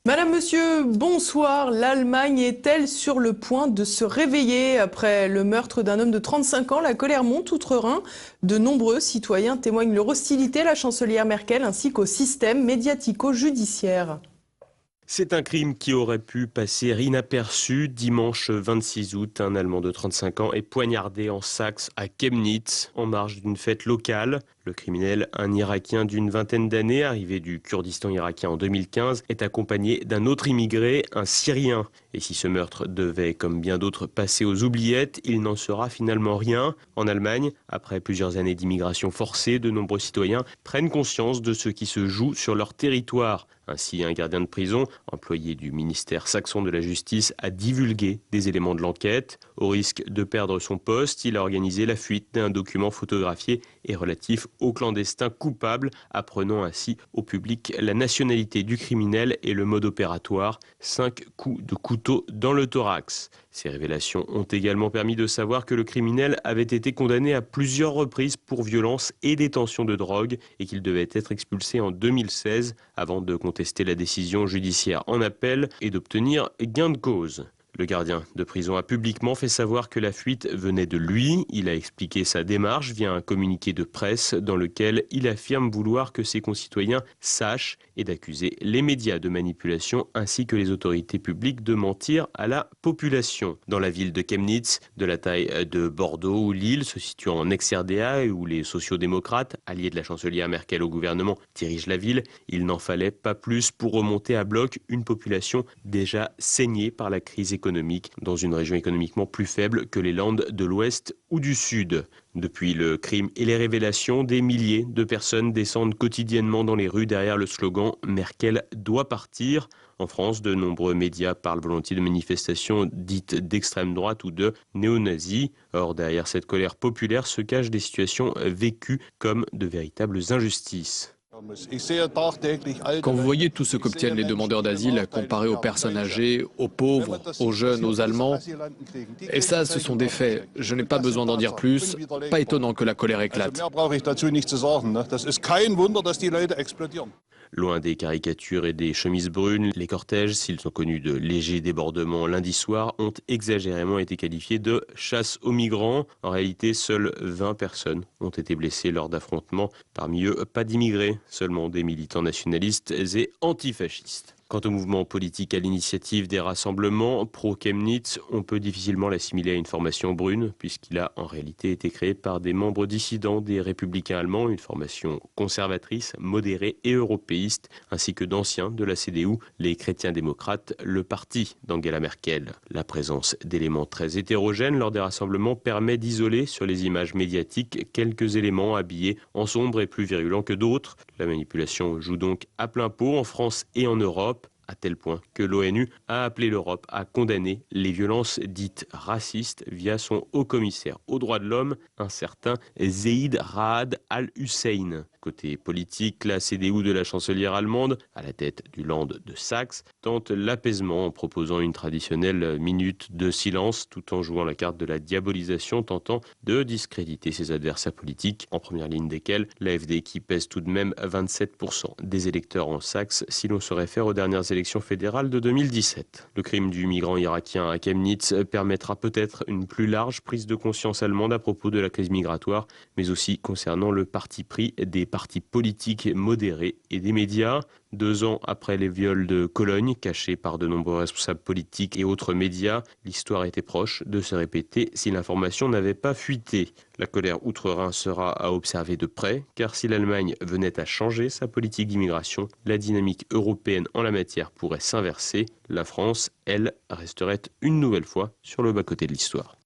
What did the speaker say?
Madame, monsieur, bonsoir. L'Allemagne est-elle sur le point de se réveiller après le meurtre d'un homme de 35 ans? La colère monte outre-Rhin. De nombreux citoyens témoignent leur hostilité à la chancelière Merkel ainsi qu'au système médiatico-judiciaire. C'est un crime qui aurait pu passer inaperçu. Dimanche 26 août, un Allemand de 35 ans est poignardé en Saxe à Chemnitz en marge d'une fête locale. Le criminel, un Irakien d'une vingtaine d'années, arrivé du Kurdistan irakien en 2015, est accompagné d'un autre immigré, un Syrien. Et si ce meurtre devait, comme bien d'autres, passer aux oubliettes, il n'en sera finalement rien. En Allemagne, après plusieurs années d'immigration forcée, de nombreux citoyens prennent conscience de ce qui se joue sur leur territoire. Ainsi, un gardien de prison, employé du ministère saxon de la Justice, a divulgué des éléments de l'enquête. Au risque de perdre son poste, il a organisé la fuite d'un document photographié et relatif au clandestin coupable, apprenant ainsi au public la nationalité du criminel et le mode opératoire. 5 coups de couteau dans le thorax. Ces révélations ont également permis de savoir que le criminel avait été condamné à plusieurs reprises pour violence et détention de drogue et qu'il devait être expulsé en 2016 avant de contester la décision judiciaire en appel et d'obtenir gain de cause. Le gardien de prison a publiquement fait savoir que la fuite venait de lui. Il a expliqué sa démarche via un communiqué de presse dans lequel il affirme vouloir que ses concitoyens sachent et d'accuser les médias de manipulation ainsi que les autorités publiques de mentir à la population. Dans la ville de Chemnitz, de la taille de Bordeaux ou Lille, se situant en ex-RDA et où les sociodémocrates, alliés de la chancelière Merkel au gouvernement, dirigent la ville, il n'en fallait pas plus pour remonter à bloc une population déjà saignée par la crise économique dans une région économiquement plus faible que les Landes de l'Ouest ou du Sud. Depuis le crime et les révélations, des milliers de personnes descendent quotidiennement dans les rues derrière le slogan « Merkel doit partir ». En France, de nombreux médias parlent volontiers de manifestations dites d'extrême droite ou de néo-nazis. Or, derrière cette colère populaire se cachent des situations vécues comme de véritables injustices. Quand vous voyez tout ce qu'obtiennent les demandeurs d'asile comparé aux personnes âgées, aux pauvres, aux jeunes, aux Allemands, et ça, ce sont des faits. Je n'ai pas besoin d'en dire plus. Pas étonnant que la colère éclate. Loin des caricatures et des chemises brunes, les cortèges, s'ils sont connus de légers débordements lundi soir, ont exagérément été qualifiés de chasse aux migrants. En réalité, seules 20 personnes ont été blessées lors d'affrontements. Parmi eux, pas d'immigrés, seulement des militants nationalistes et antifascistes. Quant au mouvement politique à l'initiative des rassemblements pro-Chemnitz, on peut difficilement l'assimiler à une formation brune, puisqu'il a en réalité été créé par des membres dissidents des Républicains allemands, une formation conservatrice, modérée et européiste, ainsi que d'anciens de la CDU, les chrétiens démocrates, le parti d'Angela Merkel. La présence d'éléments très hétérogènes lors des rassemblements permet d'isoler sur les images médiatiques quelques éléments habillés en sombre et plus virulents que d'autres. La manipulation joue donc à plein pot en France et en Europe, à tel point que l'ONU a appelé l'Europe à condamner les violences dites racistes via son haut-commissaire aux droits de l'homme, un certain Zeid Raad al-Hussein. Côté politique, la CDU de la chancelière allemande, à la tête du Land de Saxe, tente l'apaisement en proposant une traditionnelle minute de silence tout en jouant la carte de la diabolisation, tentant de discréditer ses adversaires politiques, en première ligne desquels l'AfD qui pèse tout de même 27% des électeurs en Saxe si l'on se réfère aux dernières élections fédérales de 2017. Le crime du migrant irakien à Chemnitz permettra peut-être une plus large prise de conscience allemande à propos de la crise migratoire, mais aussi concernant le parti pris des partis politiques modérés et des médias. 2 ans après les viols de Cologne, cachés par de nombreux responsables politiques et autres médias, l'histoire était proche de se répéter si l'information n'avait pas fuité. La colère outre-Rhin sera à observer de près, car si l'Allemagne venait à changer sa politique d'immigration, la dynamique européenne en la matière pourrait s'inverser. La France, elle, resterait une nouvelle fois sur le bas-côté de l'histoire.